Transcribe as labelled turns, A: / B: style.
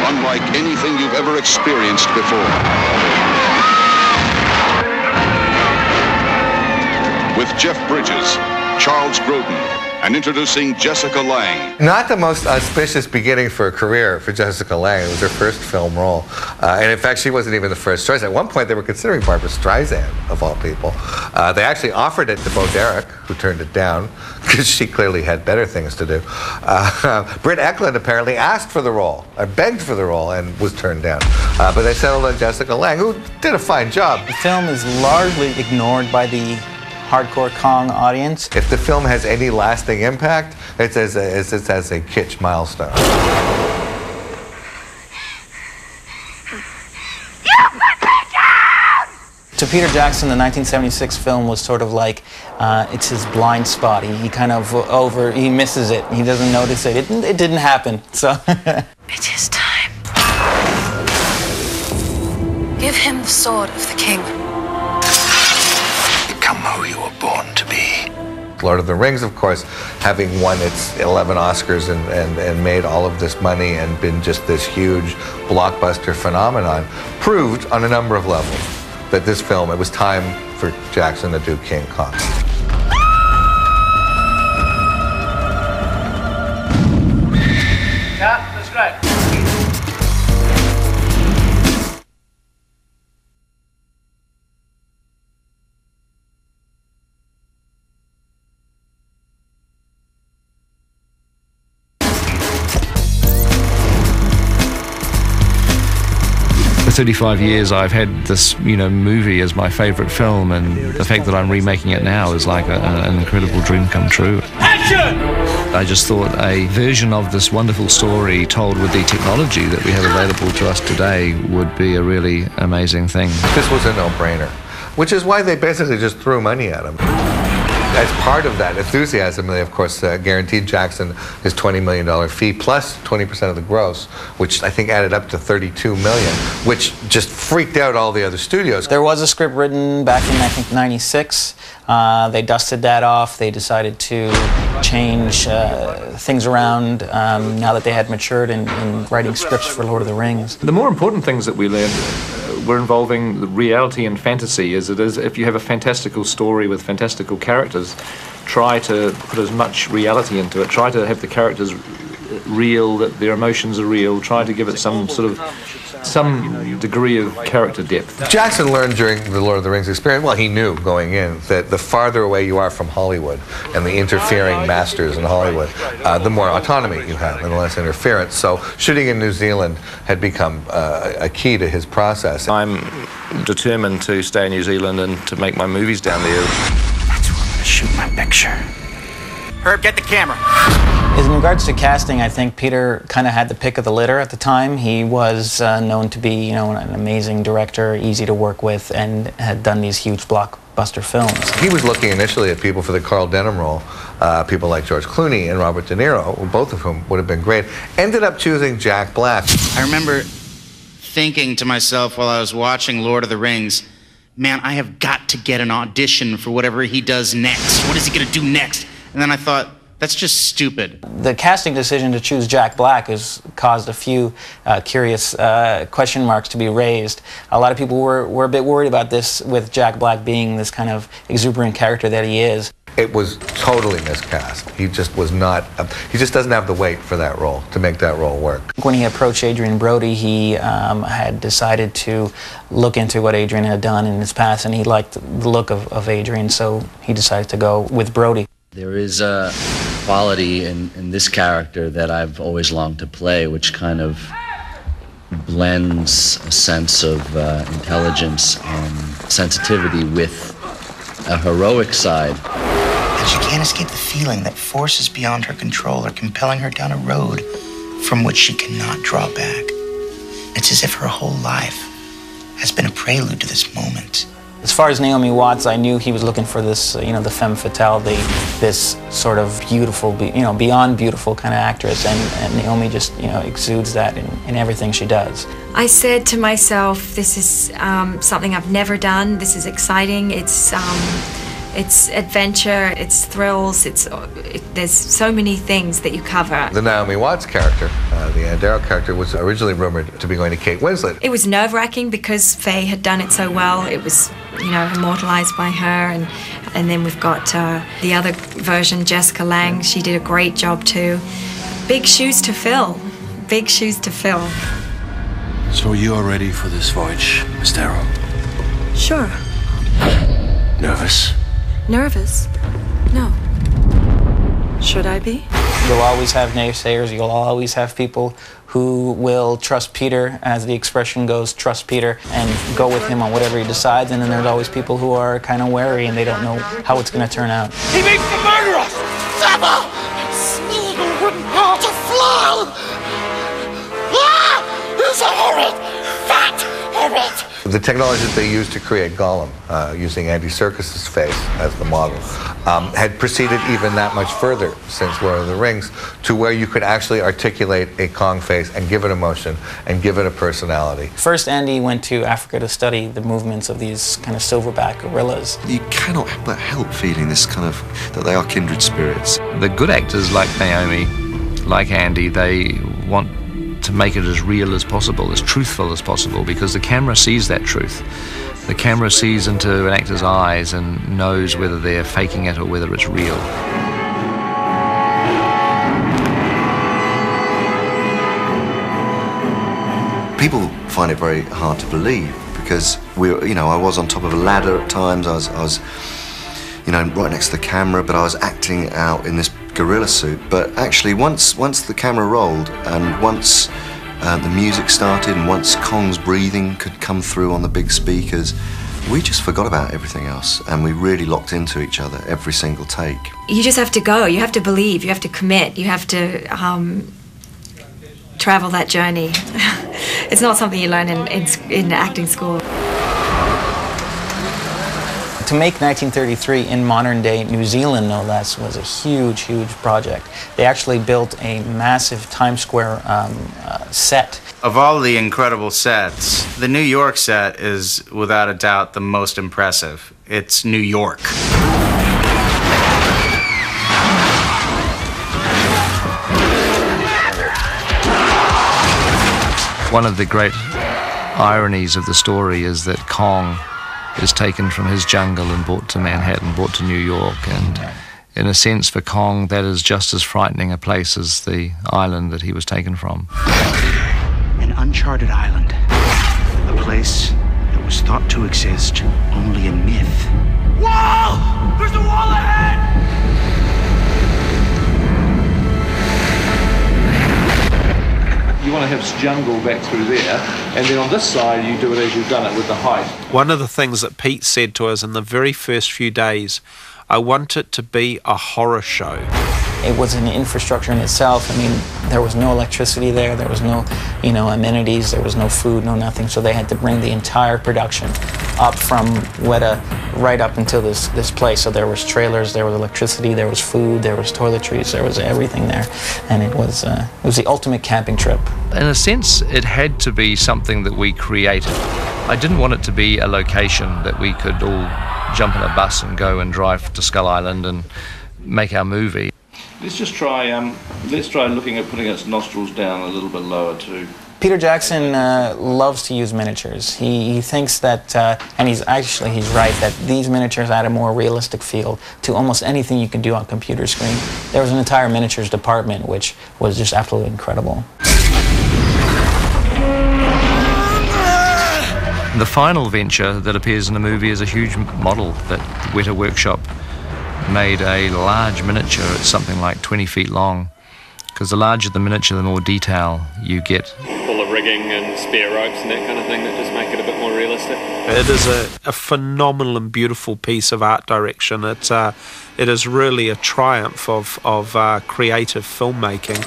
A: unlike anything you've ever experienced before. With Jeff Bridges, Charles Grodin, and introducing Jessica Lange.
B: Not the most auspicious beginning for a career for Jessica Lange. It was her first film role. And in fact, she wasn't even the first choice. At one point, they were considering Barbra Streisand, of all people. They actually offered it to Bo Derek, who turned it down, because she clearly had better things to do. Britt Eklund apparently asked for the role, or begged for the role, and was turned down. But they settled on Jessica Lange, who did a fine job.
C: The film is largely ignored by the hardcore Kong audience.
B: If the film has any lasting impact, it's as a kitsch milestone.
C: To Peter Jackson, the 1976 film was sort of like, it's his blind spot. He kind of he misses it. He doesn't notice it. It didn't happen, so.
D: It is time. Give him the sword of the king.
E: Become who you were born to be.
B: Lord of the Rings, of course, having won its 11 Oscars and made all of this money and been just this huge blockbuster phenomenon, proved on a number of levels that this film, it was time for Jackson to do King Kong.
F: Yeah, that's right.
G: For 35 years I've had this, movie as my favorite film, and the fact that I'm remaking it now is like an incredible dream come true.
F: Action!
G: I just thought a version of this wonderful story told with the technology that we have available to us today would be a really amazing thing.
B: This was a no-brainer, which is why they basically just threw money at him. As part of that enthusiasm, they, of course, guaranteed Jackson his $20 million fee plus 20% of the gross, which I think added up to $32 million, which just freaked out all the other studios.
C: There was a script written back in, I think, '96. They dusted that off. They decided to change things around now that they had matured in writing scripts for Lord of the Rings.
G: The more important things that we learned were involving the reality and fantasy, as it is if you have a fantastical story with fantastical characters, try to put as much reality into it, try to have the characters real, that their emotions are real, try to give it some degree of character depth.
B: Jackson learned during the Lord of the Rings experience, well, he knew going in that the farther away you are from Hollywood and the interfering masters in Hollywood, the more autonomy you have and the less interference. So shooting in New Zealand had become a key to his process.
G: I'm determined to stay in New Zealand and to make my movies down there.
E: That's where I'm gonna shoot my picture.
F: Herb, get the camera.
C: In regards to casting, I think Peter kind of had the pick of the litter at the time. He was known to be, an amazing director, easy to work with, and had done these huge blockbuster films.
B: He was looking initially at people for the Carl Denham role, people like George Clooney and Robert De Niro, both of whom would have been great. Ended up choosing Jack Black.
H: I remember thinking to myself while I was watching Lord of the Rings, man, I have got to get an audition for whatever he does next. What is he going to do next? And then I thought, that's just stupid.
C: The casting decision to choose Jack Black has caused a few curious question marks to be raised. A lot of people were a bit worried about this, with Jack Black being this kind of exuberant character that he is.
B: It was totally miscast. He just was not, he just doesn't have the weight for that role, to make that role work.
C: When he approached Adrien Brody, he had decided to look into what Adrien had done in his past, and he liked the look of Adrien, so he decided to go with Brody.
I: There is a quality in this character that I've always longed to play, which kind of blends a sense of intelligence and sensitivity with a heroic side.
E: She can't escape the feeling that forces beyond her control are compelling her down a road from which she cannot draw back. It's as if her whole life has been a prelude to this moment.
C: As far as Naomi Watts, I knew he was looking for this, the femme fatale, this sort of beautiful, beyond beautiful kind of actress, and Naomi just, exudes that in everything she does.
D: I said to myself, this is something I've never done. This is exciting. It's It's adventure, it's thrills, there's so many things that you cover.
B: The Naomi Watts character, the Andero character, was originally rumored to be going to Kate Winslet.
D: It was nerve-wracking because Faye had done it so well. It was, you know, immortalized by her, and then we've got the other version, Jessica Lange. She did a great job too. Big shoes to fill. Big shoes to fill.
J: So you are ready for this voyage, Miss Darrow?
D: Sure.
J: Nervous?
D: Nervous? No. Should I be?
C: You'll always have naysayers. You'll always have people who will trust Peter, as the expression goes, trust Peter, and go with him on whatever he decides. And then there's always people who are kind of wary and they don't know how it's going to turn out.
F: He means to murder us!
K: Never! Sneagle wouldn't hurt a fly! Ah! He's a horrid, fat horrid!
B: The technology that they used to create Gollum, using Andy Serkis' face as the model, had proceeded even that much further since Lord of the Rings, to where you could actually articulate a Kong face and give it emotion and give it a personality.
C: First, Andy went to Africa to study the movements of these kind of silverback gorillas.
J: You cannot but help feeling this kind of, that they are kindred spirits.
G: The good actors like Naomi, like Andy, they want to make it as real as possible, as truthful as possible, because the camera sees that truth. The camera sees into an actor's eyes and knows whether they're faking it or whether it's real.
J: People find it very hard to believe because I was on top of a ladder at times. I was right next to the camera, but I was acting out in this gorilla suit. But actually, once the camera rolled and once the music started and once Kong's breathing could come through on the big speakers, we just forgot about everything else and we really locked into each other every single take.
D: You just have to go. You have to believe. You have to commit. You have to travel that journey. It's not something you learn in acting school.
C: To make 1933 in modern-day New Zealand, no less, was a huge, huge project. They actually built a massive Times Square set.
H: Of all the incredible sets, the New York set is without a doubt the most impressive. It's New York.
G: One of the great ironies of the story is that Kong is taken from his jungle and brought to Manhattan, brought to New York, and in a sense for Kong that is just as frightening a place as the island that he was taken from.
E: An uncharted island, a place that was thought to exist only in myth.
F: Wall! There's a wall ahead!
G: You want to have jungle back through there, and then on this side you do it as you've done it with the height.
L: One of the things that Pete said to us in the very first few days, I want it to be a horror show.
C: It was an infrastructure in itself. I mean, there was no electricity there, there was no, amenities, there was no food, no nothing, so they had to bring the entire production up from Weta right up until this place. So there was trailers, there was electricity, there was food, there was toiletries, there was everything there, and it was the ultimate camping trip.
G: In a sense, it had to be something that we created. I didn't want it to be a location that we could all jump in a bus and go and drive to Skull Island and make our movie. Let's just try, let's try looking at putting its nostrils down a little bit lower too.
C: Peter Jackson loves to use miniatures. He thinks that, and he's right, that these miniatures add a more realistic feel to almost anything you can do on a computer screen. There was an entire miniatures department which was just absolutely incredible.
G: The final venture that appears in the movie is a huge model that Weta Workshop made a large miniature. It's something like 20 feet long, because the larger the miniature, the more detail you get.
M: Full of rigging and spare ropes and that kind of thing that just make it a bit more realistic.
L: It is a phenomenal and beautiful piece of art direction. It is really a triumph of creative filmmaking.